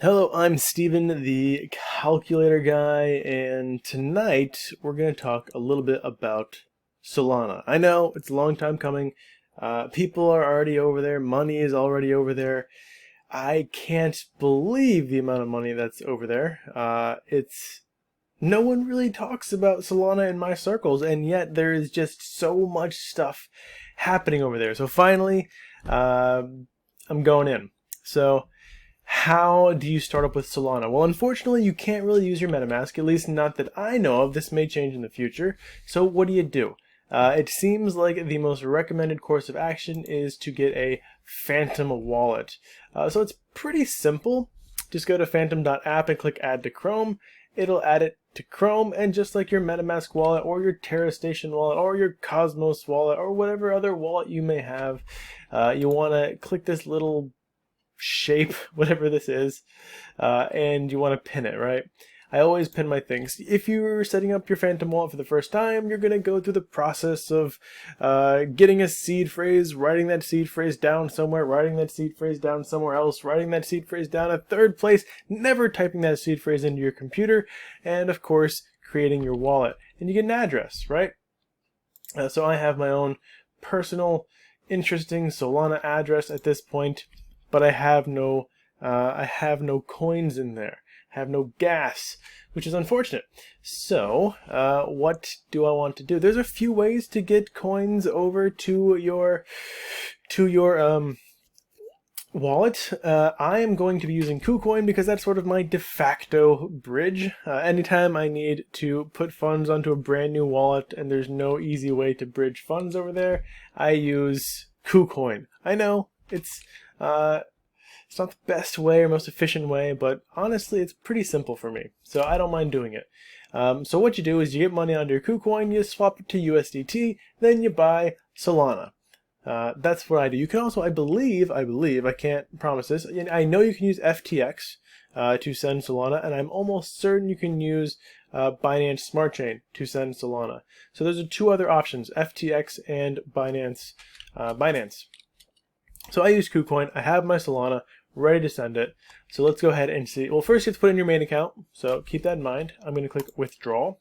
Hello, I'm Steven, the calculator guy, and tonight we're going to talk a little bit about Solana. I know it's a long time coming. People are already over there. Money is already over there. I can't believe the amount of money that's over there. It's no one really talks about Solana in my circles, and yet there is just so much stuff happening over there. So finally, I'm going in. So how do you start up with Solana? Well, unfortunately, you can't really use your MetaMask, at least not that I know of. This may change in the future. So what do? It seems like the most recommended course of action is to get a Phantom wallet. So it's pretty simple. Just go to phantom.app and click Add to Chrome. It'll add it to Chrome, and just like your MetaMask wallet or your TerraStation wallet or your Cosmos wallet or whatever other wallet you may have, you want to click this little shape, whatever this is, and you want to pin it, right? I always pin my things. If you're setting up your Phantom wallet for the first time, you're going to go through the process of getting a seed phrase, writing that seed phrase down somewhere, writing that seed phrase down somewhere else, writing that seed phrase down a third place, never typing that seed phrase into your computer, and of course, creating your wallet. And you get an address, right? So I have my own personal, interesting Solana address at this point, but I have no coins in there. I have no gas, which is unfortunate. So, what do I want to do? There's a few ways to get coins over to your wallet. I am going to be using KuCoin because that's sort of my de facto bridge. Anytime I need to put funds onto a brand new wallet and there's no easy way to bridge funds over there, I use KuCoin. I know it's not the best way or most efficient way, but honestly, it's pretty simple for me, so I don't mind doing it. So what you do is you get money onto your KuCoin, you swap it to USDT, then you buy Solana. That's what I do. You can also, I believe, I can't promise this, I know you can use FTX to send Solana, and I'm almost certain you can use Binance Smart Chain to send Solana. So those are two other options, FTX and Binance. So I use KuCoin, I have my Solana, ready to send it. So let's go ahead and see. Well, first you have to put in your main account, so keep that in mind. I'm going to click Withdraw.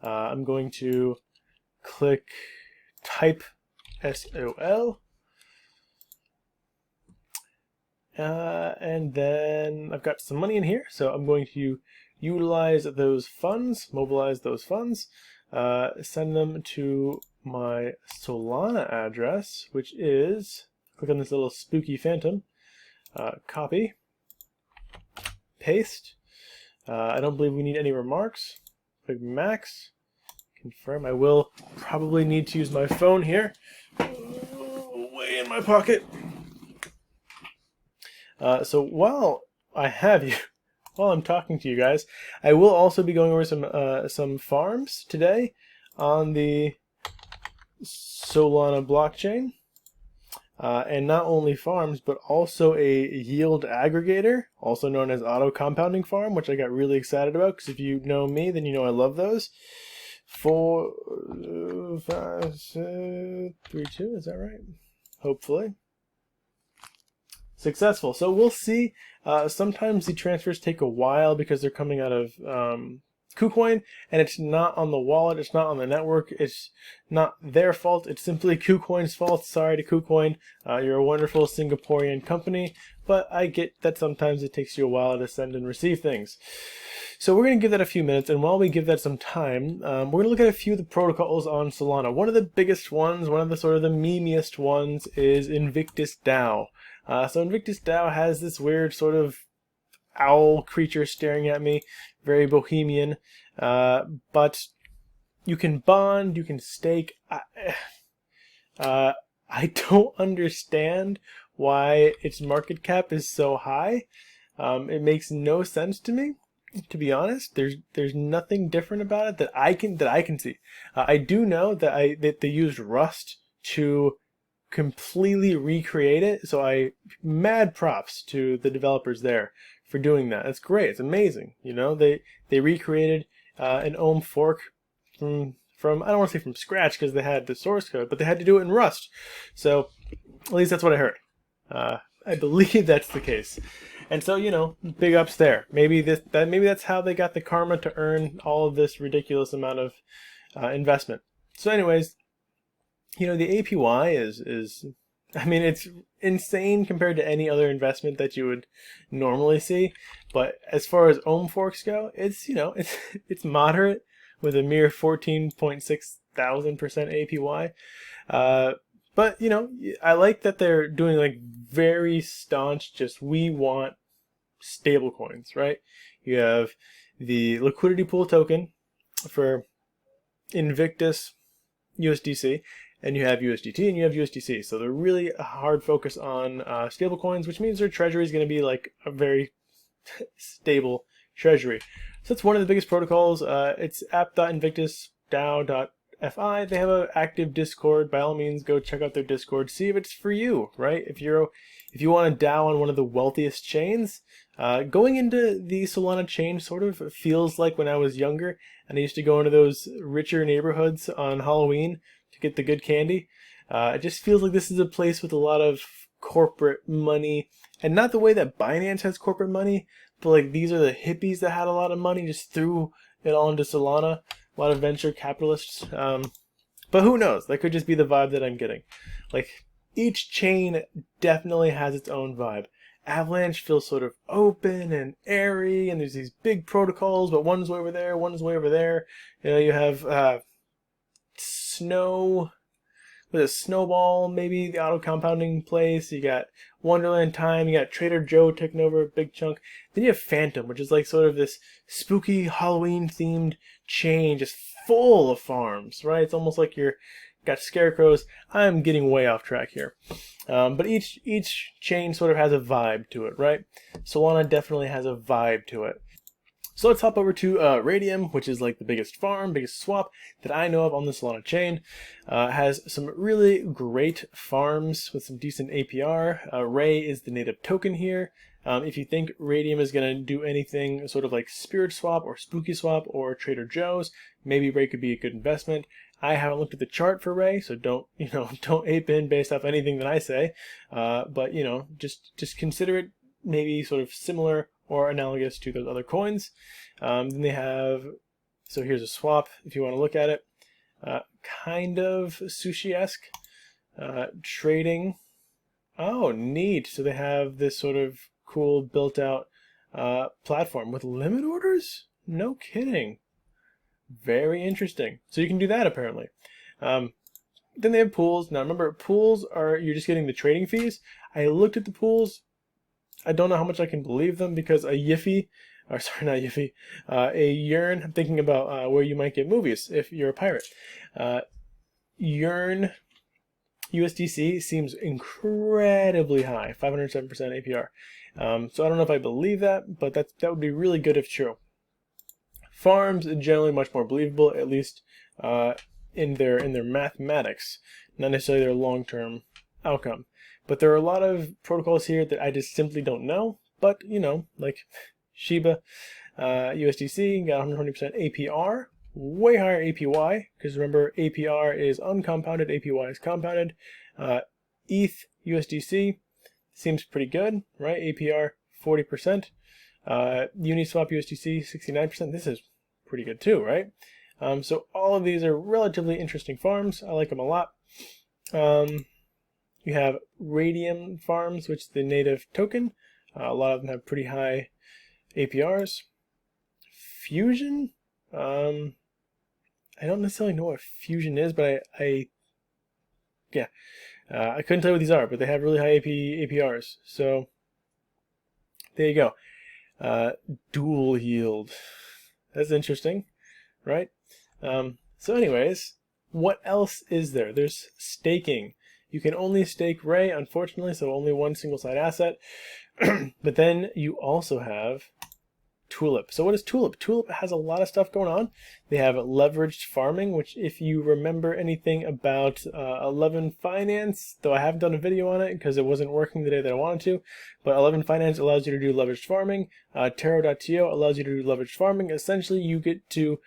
I'm going to click Type SOL. And then I've got some money in here, so I'm going to utilize those funds, mobilize those funds, send them to my Solana address, which is, click on this little spooky phantom, copy, paste. I don't believe we need any remarks. Click max, confirm. I will probably need to use my phone here, way in my pocket. So while I have you, while I'm talking to you guys, I will also be going over some farms today on the Solana blockchain. And not only farms, but also a yield aggregator, also known as auto compounding farm, which I got really excited about, because if you know me, then you know I love those. 4, 5, 6, 3, 2, is that right? Hopefully. Successful. So we'll see. Sometimes the transfers take a while because they're coming out of KuCoin, and it's not on the wallet, it's not on the network, it's not their fault, it's simply KuCoin's fault. Sorry to KuCoin, you're a wonderful Singaporean company, but I get that sometimes it takes you a while to send and receive things. So we're going to give that a few minutes, and while we give that some time, we're going to look at a few of the protocols on Solana. One of the biggest ones, one of the sort of the memeiest ones, is Invictus DAO. So Invictus DAO has this weird sort of owl creature staring at me, very bohemian, but you can bond, you can stake. I don't understand why its market cap is so high. It makes no sense to me, to be honest. There's nothing different about it that I can see. I do know that they used Rust to completely recreate it, so mad props to the developers there for doing that. That's great. It's amazing. You know, they recreated an Ohm fork from I don't want to say from scratch because they had the source code, but they had to do it in Rust. So at least that's what I heard. I believe that's the case. And so, big ups there. Maybe maybe that's how they got the karma to earn all of this ridiculous amount of investment. So, anyways, the APY is I mean, it's insane compared to any other investment that you would normally see. But as far as ohm forks go, it's moderate with a mere 14.6% APY. But I like that they're doing like very staunch. Just we want stable coins, right? You have the liquidity pool token for Invictus USDC, and you have USDT and you have USDC. So they're really a hard focus on stable coins, which means their treasury is going to be like a very stable treasury. So that's one of the biggest protocols. It's app.invictus.dao.fi. They have an active Discord. By all means, go check out their Discord. See if it's for you, right? If you want to DAO on one of the wealthiest chains, going into the Solana chain sort of feels like when I was younger and I used to go into those richer neighborhoods on Halloween to get the good candy. It just feels like this is a place with a lot of corporate money, and not the way that Binance has corporate money, but like these are the hippies that had a lot of money, just threw it all into Solana. A lot of venture capitalists. But who knows? That could just be the vibe that I'm getting. Like, each chain definitely has its own vibe. Avalanche feels sort of open and airy, and there's these big protocols, but one's way over there, one's way over there. You have Snowball, maybe the auto compounding place. You got Wonderland Time. You got Trader Joe taking over a big chunk. Then you have Phantom, which is like sort of this spooky Halloween themed chain, just full of farms, right? It's almost like you're got scarecrows. I'm getting way off track here, but each chain sort of has a vibe to it, right? Solana definitely has a vibe to it. So let's hop over to Raydium, which is like the biggest farm, biggest swap that I know of on the Solana chain. Has some really great farms with some decent APR. Ray is the native token here. If you think Raydium is going to do anything sort of like Spirit Swap or Spooky Swap or Trader Joe's, maybe Ray could be a good investment. I haven't looked at the chart for Ray, so don't ape in based off anything that I say. But just consider it maybe sort of similar or analogous to those other coins. Then they have, so here's a swap if you want to look at it. Kind of sushi-esque. Trading. Oh, neat. So they have this sort of cool built-out platform with limit orders? No kidding. Very interesting. So you can do that apparently. Then they have pools. Now remember, pools you're just getting the trading fees. I looked at the pools. I don't know how much I can believe them because a Yiffy, or sorry, not Yiffy, a Yearn, I'm thinking about where you might get movies if you're a pirate. Yearn USDC seems incredibly high, 507% APR. So I don't know if I believe that, but that would be really good if true. Farms are generally much more believable, at least in their mathematics, not necessarily their long-term outcome. But there are a lot of protocols here that I just simply don't know. But, like Shiba, USDC got 120% APR, way higher APY, because remember, APR is uncompounded, APY is compounded. ETH, USDC seems pretty good, right? APR 40%. Uniswap USDC 69%. This is pretty good too, right? So all of these are relatively interesting farms. I like them a lot. You have Raydium farms, which is the native token. A lot of them have pretty high APRs. Fusion? I don't necessarily know what Fusion is, but I couldn't tell you what these are, but they have really high APRs. So there you go. Dual yield. That's interesting, right? So anyways, what else is there? There's staking. You can only stake Ray, unfortunately, so only one single side asset. But then you also have Tulip. So what is Tulip? Tulip has a lot of stuff going on. They have leveraged farming, which if you remember anything about 11 Finance, though I haven't done a video on it because it wasn't working the day that I wanted to, but 11 Finance allows you to do leveraged farming. Taro.to allows you to do leveraged farming. Essentially, you get to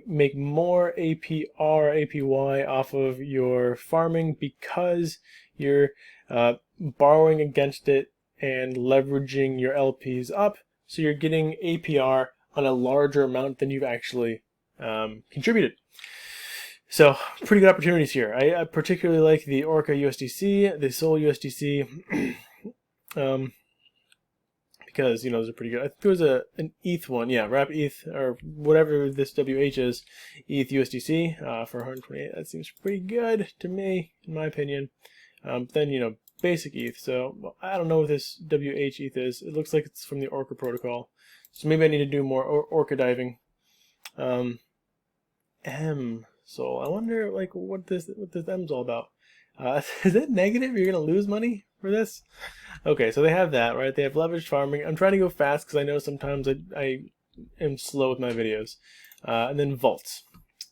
make more APR, APY off of your farming because you're borrowing against it and leveraging your LPs up, so you're getting APR on a larger amount than you've actually contributed. So pretty good opportunities here. I particularly like the Orca USDC, the Sol USDC, because those are pretty good. I think there was an ETH one, yeah, Wrap ETH or whatever this WH is, ETH USDC for 128. That seems pretty good to me, in my opinion. Then basic ETH. So I don't know what this WH ETH is. It looks like it's from the Orca protocol. So maybe I need to do more Orca diving. So I wonder what this M's all about. Is that negative? You're gonna lose money for this? Okay, so they have that, right? They have leveraged farming. I'm trying to go fast because I know sometimes I am slow with my videos. And then vaults.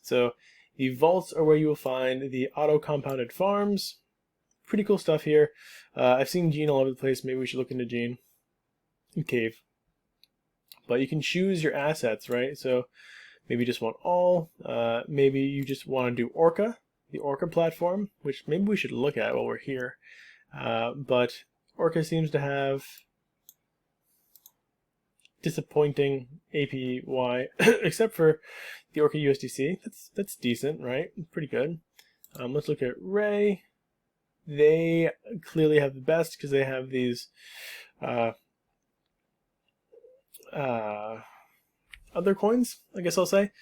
So the vaults are where you will find the auto-compounded farms. Pretty cool stuff here. I've seen Gene all over the place. Maybe we should look into Gene. And Cave. But you can choose your assets, right? So maybe you just want all. Maybe you just want to do Orca, the Orca platform, which maybe we should look at while we're here. But Orca seems to have disappointing APY, except for the Orca USDC. That's decent, right? Pretty good. Let's look at Ray. They clearly have the best because they have these other coins, I guess I'll say.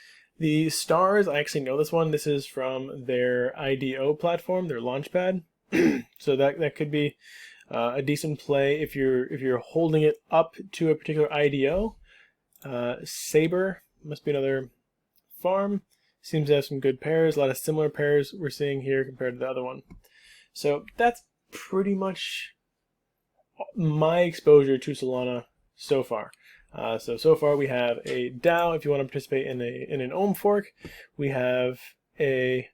The stars, I actually know this one. This is from their IDO platform, their Launchpad. So that could be a decent play if you're holding it up to a particular IDO. Saber must be another farm. Seems to have some good pairs, a lot of similar pairs we're seeing here compared to the other one. So that's pretty much my exposure to Solana so far. So far we have a DAO if you want to participate in an Ohm fork. We have a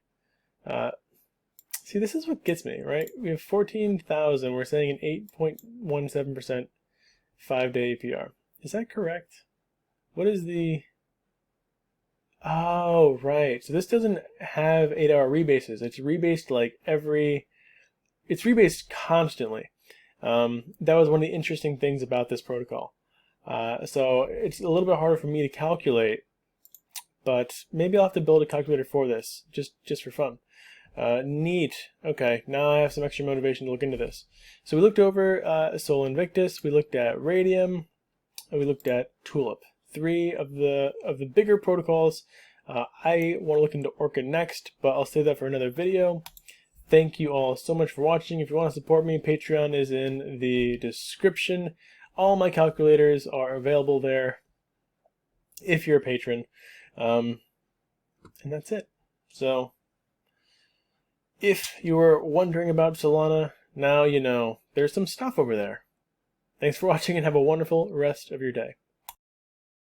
see, this is what gets me, right? We have 14,000. We're saying an 8.17% 5-day APR. Is that correct? What is the... Oh, right. So this doesn't have 8-hour rebases. It's rebased it's rebased constantly. That was one of the interesting things about this protocol. So it's a little bit harder for me to calculate, but maybe I'll have to build a calculator for this, just for fun. Neat. Okay, now I have some extra motivation to look into this. So we looked over Sol Invictus, we looked at Raydium, and we looked at Tulip. 3 of the bigger protocols. I want to look into Orca next, but I'll save that for another video. Thank you all so much for watching. If you want to support me, Patreon is in the description. All my calculators are available there if you're a patron. And that's it. So if you were wondering about Solana, now you know. There's some stuff over there. Thanks for watching and have a wonderful rest of your day.